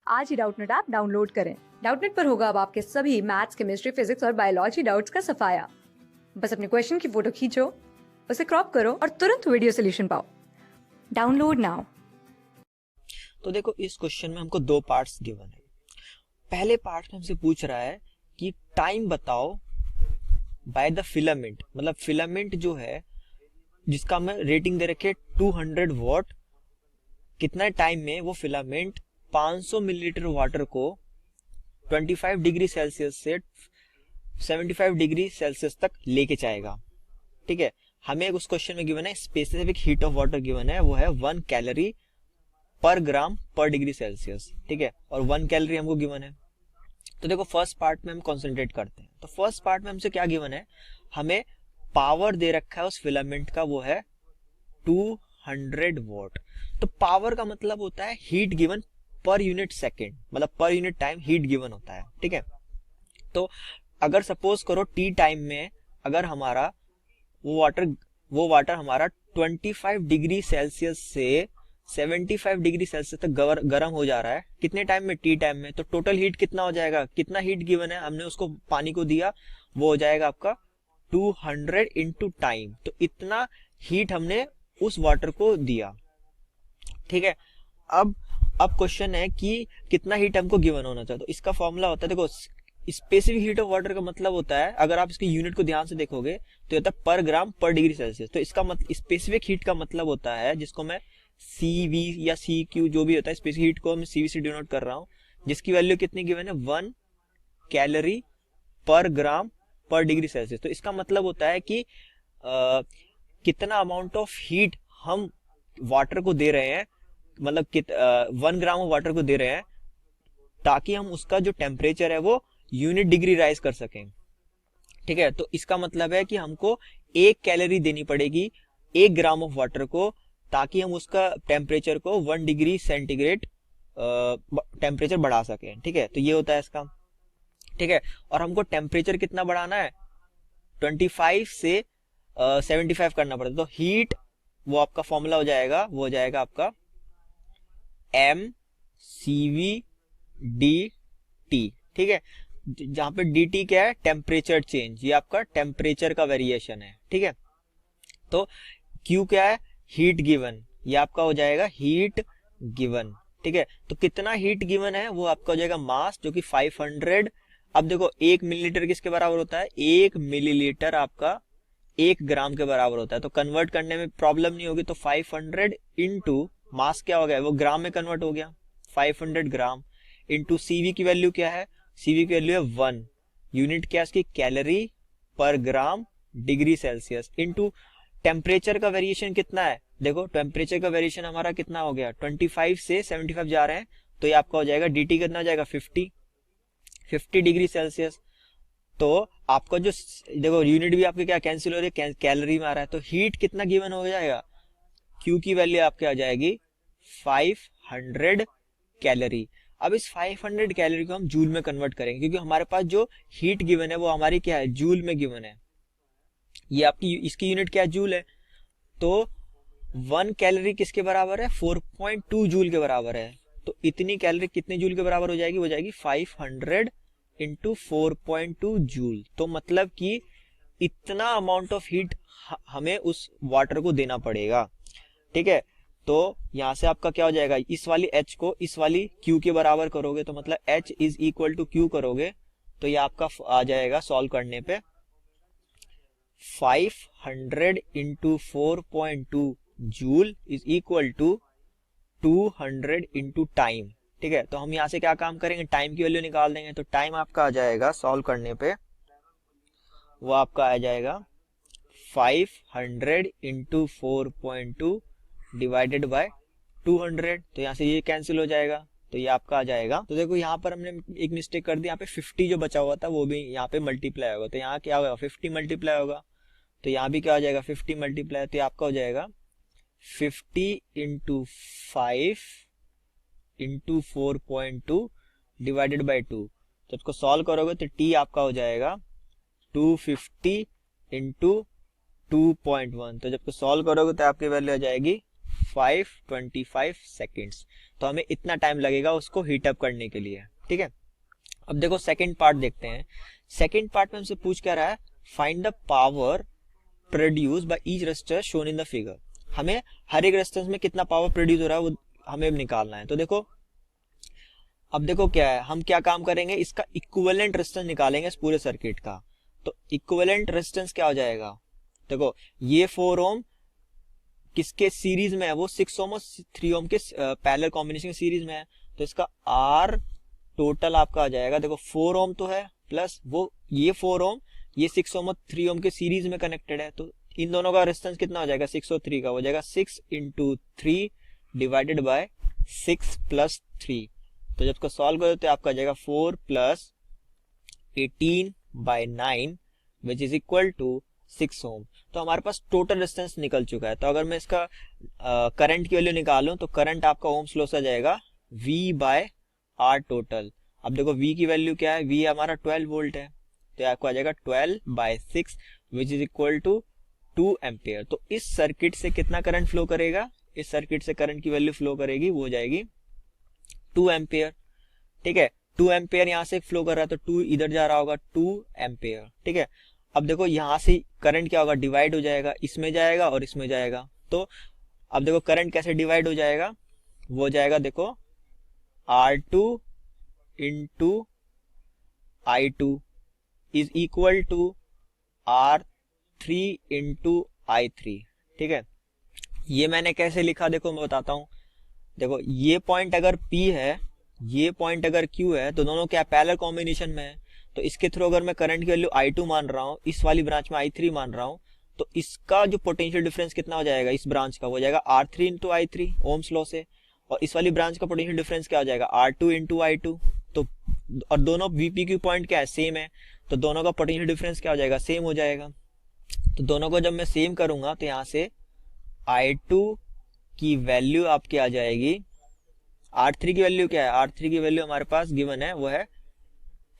आज ही Doubtnut app download करें। Doubtnut पर होगा अब आपके सभी मैथ्स, केमिस्ट्री, फिजिक्स और बायोलॉजी डाउट्स का सफाया। बस अपने क्वेश्चन की फोटो खींचो, उसे क्रॉप करो और तुरंत वीडियो सोल्यूशन पाओ। Download now. तो देखो, इस क्वेश्चन में हमको दो पार्ट्स गिवन है। पहले पार्ट में हमसे पूछ रहा है कि टाइम बताओ बाय द फिलामेंट, मतलब फिलामेंट जो है जिसका हमें रेटिंग दे रखे 200 वॉट, कितना टाइम में वो फिलामेंट 500 मिलीलीटर वाटर को 25 डिग्री सेल्सियस से 75 डिग्री सेल्सियस तक लेके जाएगा। ठीक है, हमें उस क्वेश्चन में गिवन है specific heat of water given है, वो है 1 कैलोरी पर ग्राम पर डिग्री सेल्सियस। ठीक है, और 1 कैलोरी हमको गिवन है। तो देखो, फर्स्ट पार्ट में हम कंसंट्रेट करते हैं। तो फर्स्ट पार्ट में हमसे क्या गिवन है, हमें पावर दे रखा है उस फिलामेंट का, वो है 200 वॉट। तो पावर का मतलब होता है heat given per unit second, मतलब per unit time heat given होता है। ठीक है, तो अगर सपोज करो टी टाइम में अगर हमारा वो वाटर हमारा 25 डिग्री सेल्सियस से 75 डिग्री सेल्सियस तक गर्म हो जा रहा है, कितने टाइम में, टी टाइम में, तो टोटल हीट कितना हो जाएगा, कितना हीट गिवन है हमने उसको पानी को दिया, वो हो जाएगा आपका 200 इंटू टाइम। तो इतना हीट हमने उस वाटर को दिया। ठीक है, अब क्वेश्चन है कि कितना हीट हमको गिवन होना चाहिए। तो इसका फॉर्मूला होता है, देखो, स्पेसिफिक हीट ऑफ वाटर का मतलब होता है, अगर आप इसकी यूनिट को ध्यान से देखोगे तो होता है पर ग्राम पर डिग्री सेल्सियस। तो इसका स्पेसिफिक हीट का मतलब होता है, जिसको मैं CV या CQ जो भी होता है, स्पेसिफिक हीट को मैं CV से डिनोट कर रहा हूँ, जिसकी वैल्यू कितनी गिवन है, 1 कैलोरी पर ग्राम पर डिग्री सेल्सियस। तो इसका मतलब होता है कि कितना अमाउंट ऑफ हीट हम वाटर को दे रहे हैं, मतलब 1 ग्राम ऑफ वाटर को दे रहे हैं, ताकि हम उसका जो टेम्परेचर है वो यूनिट डिग्री राइज कर सकें। ठीक है, तो इसका मतलब है कि हमको 1 कैलोरी देनी पड़ेगी 1 ग्राम ऑफ वाटर को, ताकि हम उसका टेम्परेचर को 1 डिग्री सेंटीग्रेड टेम्परेचर बढ़ा सकें। ठीक है, तो ये होता है इसका। ठीक है, और हमको टेम्परेचर कितना बढ़ाना है, 25 से 75 करना पड़ता है। तो हीट, वो आपका फॉर्मूला हो जाएगा, वो हो जाएगा आपका mCV/dt। ठीक है, जहां पे dt क्या है, टेम्परेचर चेंज, ये आपका टेम्परेचर का वेरिएशन है। ठीक है, तो Q क्या है, हीट गिवन, ये आपका हो जाएगा हीट गिवन। ठीक है, तो कितना हीट गिवन है वो आपका हो जाएगा मास, जो कि 500। अब देखो, 1 मिलीलीटर किसके बराबर होता है, 1 मिलीलीटर आपका 1 ग्राम के बराबर होता है। तो कन्वर्ट करने में प्रॉब्लम नहीं होगी। तो 500 इंटू मास क्या हो गया, वो ग्राम में कन्वर्ट हो गया, 500 ग्राम इंटू CV की वैल्यू क्या है, CV की वैल्यू है 1, यूनिट क्या है इसकी, कैलोरी पर gram degree Celsius, into temperature का वेरिएशन कितना है, देखो टेम्परेचर का वेरिएशन हमारा कितना हो गया, 25 से 75 जा रहे हैं, तो ये आपका हो जाएगा dt कितना हो जाएगा, 50 डिग्री सेल्सियस। तो आपका जो, देखो यूनिट भी आपके क्या कैंसिल हो रही है, कैलोरी में आ रहा है, तो हीट कितना गिवन हो जाएगा, Q की वैल्यू आपके आ जाएगी 500 कैलोरी। अब इस 500 कैलोरी को हम जूल में कन्वर्ट करेंगे, क्योंकि हमारे पास जो हीट गिवन है वो हमारी क्या है, जूल में गिवन है। ये आपकी इसकी यूनिट क्या है, जूल है। तो 1 कैलोरी किसके बराबर है, 4.2 जूल के बराबर है। तो इतनी कैलोरी कितने जूल के बराबर हो जाएगी, हो जाएगी 500 इंटू 4.2 जूल। तो मतलब कि इतना अमाउंट ऑफ हीट हमें उस वाटर को देना पड़ेगा। ठीक है, तो यहां से आपका क्या हो जाएगा, इस वाली H को इस वाली Q के बराबर करोगे, तो मतलब H is equal to Q करोगे, तो ये आपका आ जाएगा सॉल्व करने पे 500 into 4.2 joule is equal to 200 into time. ठीक है, तो हम यहाँ से क्या काम करेंगे, टाइम की वैल्यू निकाल देंगे। तो टाइम आपका आ जाएगा सॉल्व करने पे, वो आपका आ जाएगा 500 इंटू 4.2 डिवाइडेड बाय 200। तो यहाँ से ये कैंसिल हो जाएगा, तो ये आपका आ जाएगा। तो देखो, यहाँ पर हमने एक मिस्टेक कर दी, यहाँ पे 50 जो बचा हुआ था वो भी यहाँ पे मल्टीप्लाई होगा, तो यहाँ क्या होगा, 50 मल्टीप्लाई होगा, तो यहाँ भी क्या हो जाएगा, 50 मल्टीप्लाई, तो आपका हो जाएगा 50 इंटू 5 इंटू 4.2 डिवाइडेड बाई 2। तो इसको सॉल्व करोगे तो टी आपका हो जाएगा 250 इंटू 2.1। तो जब सॉल्व करोगे तो आपकी वैल्यू आ जाएगी 25 सेकेंड्स। तो हमें इतना टाइम लगेगा उसको हीट अप करने के लिए, ठीक है। अब देखो सेकंड पार्ट देखते हैं। सेकंड पार्ट में हमसे पूछ क्या रहा है, find the power produce by each resistor shown in the figure. हमें हर एक रेजिस्टेंस में कितना पावर प्रोड्यूस हो रहा है वो हमें निकालना है। तो देखो अब देखो क्या है, हम क्या काम करेंगे, इसका इक्विवेलेंट रेजिस्टेंस निकालेंगे इस पूरे सर्किट का। तो इक्विवेलेंट रेजिस्टेंस क्या हो जाएगा, देखो ये 4 ओम किसके सीरीज में है, वो 6 ओम और 3 ओम के पैरेलल कॉम्बिनेशन के सीरीज में है। तो इसका आर टोटल आपका आ जाएगा, देखो 4 ओम तो है प्लस वो ये 4 ओम, ये 6 ओम और 3 ओम के सीरीज में कनेक्टेड है। तो इन दोनों का रेजिस्टेंस कितना हो जाएगा, 6 और 3 का हो जाएगा 6 इंटू 3 डिवाइडेड बाय 6 प्लस 3। तो जब इसको सॉल्व करो तो आपका आ जाएगा 4 plus 18 by 9 which is equal to 6 ohm. तो हमारे पास टोटल रेजिस्टेंस निकल चुका है। तो अगर मैं इसका करंट की वैल्यू निकालूं तो करंट आपका ओम्स लॉ से आ जाएगा V बाय R टोटल। अब देखो V की वैल्यू क्या है, V हमारा 12 वोल्ट है, तो आपको आ जाएगा 12 by 6 which is equal to 2 ampere. तो इस सर्किट से कितना करंट फ्लो करेगा, इस सर्किट से करंट की वैल्यू फ्लो करेगी वो हो जाएगी 2 एम्पियर, ठीक है। 2 एम्पियर यहाँ से फ्लो कर रहा है तो 2 इधर जा रहा होगा 2 एम्पियर, ठीक है। अब देखो यहाँ से करंट क्या होगा, डिवाइड हो जाएगा, इसमें जाएगा और इसमें जाएगा। तो अब देखो करंट कैसे डिवाइड हो जाएगा, वो हो जाएगा देखो R2 into I2 is equal to R3 into I3, ठीक है। ये मैंने कैसे लिखा देखो मैं बताता हूं। देखो ये पॉइंट अगर P है, ये पॉइंट अगर Q है, तो दोनों क्या पैरेलल कॉम्बिनेशन में है। तो इसके थ्रू अगर मैं करंट की वैल्यू I2 मान रहा हूँ, इस वाली ब्रांच में I3 मान रहा हूँ, तो इसका जो पोटेंशियल डिफरेंस कितना हो जाएगा इस ब्रांच का, वो हो जाएगा R3 into I3 Ohm's law से। और इस वाली ब्रांच का पोटेंशियल डिफरेंस क्या हो जाएगा, R2 इंटू I2। तो और दोनों VPQ पॉइंट क्या है, सेम है, तो दोनों का पोटेंशियल डिफरेंस क्या हो जाएगा, सेम हो जाएगा। तो दोनों को जब मैं सेम करूंगा तो यहाँ से I2 की वैल्यू आपकी आ जाएगी, R3 की वैल्यू क्या है, R3 की वैल्यू हमारे पास गिवन है वो है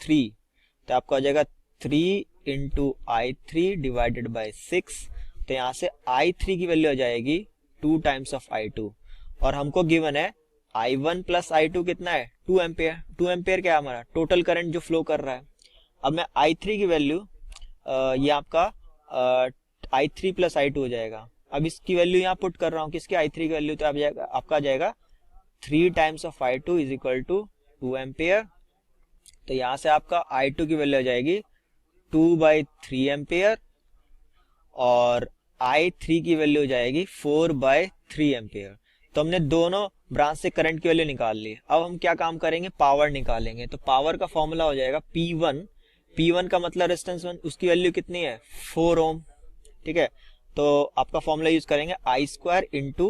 3। तो आपका हो जाएगा 3 इंटू I3 डिवाइडेड बाय 6। तो यहाँ से I3 की वैल्यू आ जाएगी 2 टाइम्स ऑफ I2। और हमको गिवन है I1 प्लस I2 कितना है, 2 एम्पियर। 2 एम्पियर क्या है हमारा टोटल करंट जो फ्लो कर रहा है। अब मैं I3 की वैल्यू ये आपका I3 प्लस I2 हो जाएगा। अब इसकी वैल्यू यहाँ पुट कर रहा हूँ, किसकी I3 की वैल्यू, तो आपका आ जाएगा 3 times of I2 is equal to 2 ampere. तो यहाँ से आपका I2 की वैल्यू आ जाएगी 2/3 एम्पियर और I3 की वैल्यू हो जाएगी 4/3 एम्पियर। तो हमने दोनों ब्रांच से करंट की वैल्यू निकाल ली। अब हम क्या काम करेंगे, पावर निकालेंगे। तो पावर का फॉर्मूला हो जाएगा P1 का मतलब रेजिस्टेंस 1, उसकी वैल्यू कितनी है 4 ओम, ठीक है। तो आपका फॉर्मूला यूज करेंगे I square into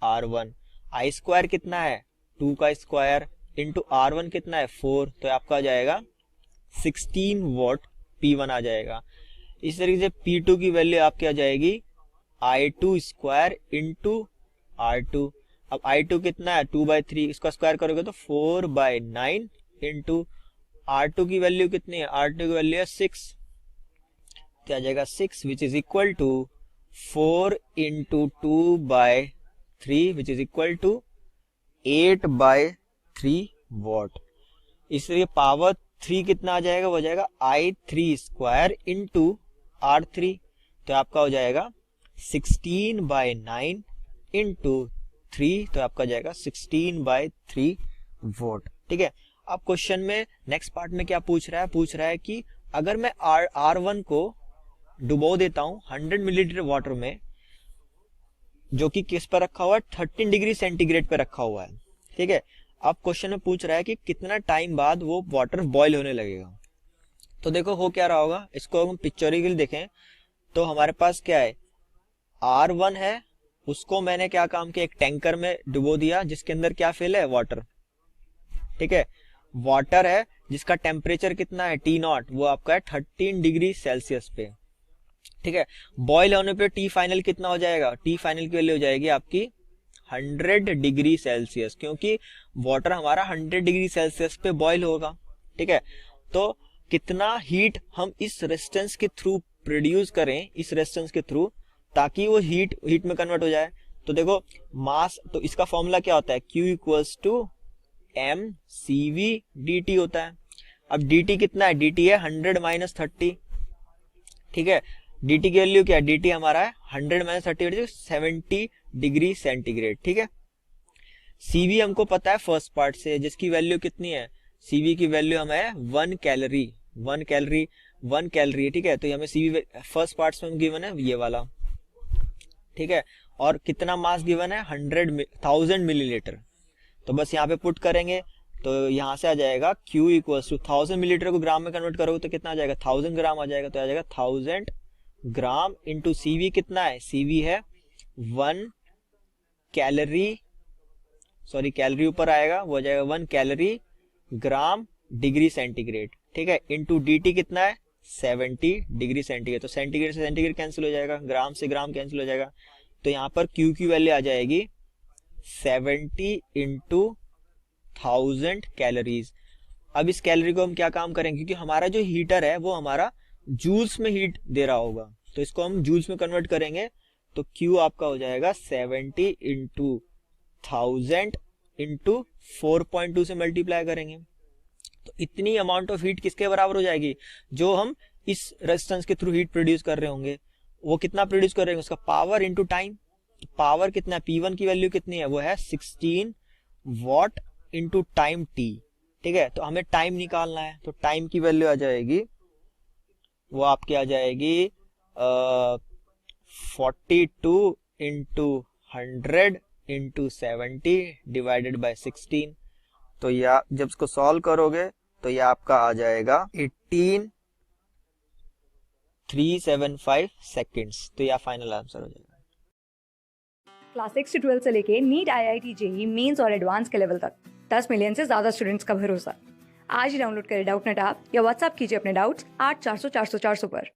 R1। I square कितना है 2 का स्क्वायर इंटू R1 कितना है 4, तो आपका आ जाएगा 16 वॉट P1 आ जाएगा। इस तरीके से P2 की वैल्यू आपकी आ जाएगी I2 स्क्वायर इंटू R2। अब I2 कितना है 2/3, इसका स्क्वायर करोगे तो 4/9 इंटू R2 की वैल्यू कितनी है, R2 की वैल्यू है 6, तो आ जाएगा 6 which is equal to 4 into 2/3 which is equal to 8/3 watt. इसलिए पावर 3 कितना आ जाएगा, वो हो जाएगा I3 स्क्वायर इंटू R3। तो आपका हो जाएगा 16/9 इंटू 3, तो आपका जाएगा 16/3 वोल्ट, ठीक है। अब क्वेश्चन में नेक्स्ट पार्ट में क्या पूछ रहा है कि अगर मैं R1 को डुबो देता हूं 100 मिलीलीटर वाटर में, जो कि किस पर रखा हुआ है 13 डिग्री सेंटीग्रेड पे रखा हुआ है, ठीक है। अब क्वेश्चन में पूछ रहा है कि कितना टाइम बाद वो वाटर बॉईल होने लगेगा। तो देखो हो क्या रहा होगा, इसको हम पिक्चरिकली देखें तो हमारे पास क्या है R1 है, उसको मैंने क्या काम किया, एक टैंकर में डुबो दिया जिसके अंदर क्या फिल है वाटर, ठीक है। वाटर है जिसका टेम्परेचर कितना है T0, वो आपका है 13 डिग्री सेल्सियस पे, ठीक है। बॉईल होने पे T फाइनल कितना हो जाएगा, T फाइनल की वैल्यू हो जाएगी आपकी 100 डिग्री सेल्सियस, क्योंकि वाटर हमारा 100 डिग्री सेल्सियस पे बॉईल होगा, ठीक है। तो कितना हीट हम इस रेजिस्टेंस के थ्रू प्रोड्यूस करें, इस रेजिस्टेंस के थ्रू, ताकि वो हीट में कन्वर्ट हो जाए। तो देखो मास, तो इसका फॉर्मूला क्या होता है, Q equals to M C V D T होता है। अब डी टी कितना है, डी टी है 100 माइनस 30, ठीक है। डी टी की वैल्यू क्या है, डी टी हमारा है 100 माइनस 30 70 डिग्री सेंटीग्रेड, ठीक है। सीवी हमको पता है फर्स्ट पार्ट से, जिसकी वैल्यू कितनी है, सीवी की वैल्यू हमें है 1 कैलोरी, 1 कैलोरी 1 कैलोरी, ठीक है। तो हमें सीवी फर्स्ट पार्ट में गिवन है ये वाला, ठीक है। और कितना मास गिवन है, 1000 मिलीलीटर। तो बस यहाँ पे पुट करेंगे तो यहाँ से आ जाएगा Q इक्वल्स टू 1000 मिलीलीटर को ग्राम में कन्वर्ट करोगे तो कितना आ जाएगा, 1000 ग्राम आ जाएगा। तो आ जाएगा 1000 ग्राम इंटू सीवी कितना है, सीवी है 1 कैलोरी, सॉरी कैलोरी ऊपर आएगा, वो हो जाएगा 1 कैलोरी ग्राम डिग्री सेंटीग्रेड, ठीक है। इंटू dt कितना है 70 डिग्री सेंटीग्रेड। तो सेंटीग्रेड से सेंटीग्रेड कैंसिल हो जाएगा, ग्राम से ग्राम कैंसिल हो जाएगा। तो यहाँ पर Q की वैल्यू आ जाएगी 70 इंटू 1000 कैलोरीज। अब इस कैलोरी को हम क्या काम करेंगे, क्योंकि हमारा जो हीटर है वो हमारा जूल्स में हीट दे रहा होगा, तो इसको हम जूल्स में कन्वर्ट करेंगे। तो Q आपका हो जाएगा 70 इंटू 1000 इंटू 4.2 से मल्टीप्लाई करेंगे तो इतनी अमाउंट ऑफ हीट किसके बराबर हो जाएगी, जो हम इस रेजिस्टेंस के थ्रू हीट प्रोड्यूस कर रहे होंगे। वो कितना प्रोड्यूस कर रहे हैं, उसका पावर इंटू टाइम। पावर कितना है, P1 की वैल्यू कितनी है, वो है 16 वॉट इंटू टाइम T, ठीक है। तो हमें टाइम निकालना है, तो टाइम की वैल्यू आ जाएगी, वो आपकी आ जाएगी 42 इंटू 100 इंटू 70 डिवाइडेड बाय 16। तो या जब इसको सॉल्व करोगे तो ये आपका आ जाएगा 18375 सेकेंड्स। तो यह फाइनल आंसर हो जाएगा। क्लास 6 से 12 से लेके नीट, IIT, JEE मेंस और एडवांस के लेवल तक 10 मिलियन से ज्यादा स्टूडेंट्स का भरोसा। आज ही डाउनलोड करें डाउटनेट ऐप या व्हाट्सएप कीजिए अपने डाउट्स 8400 400 400 पर।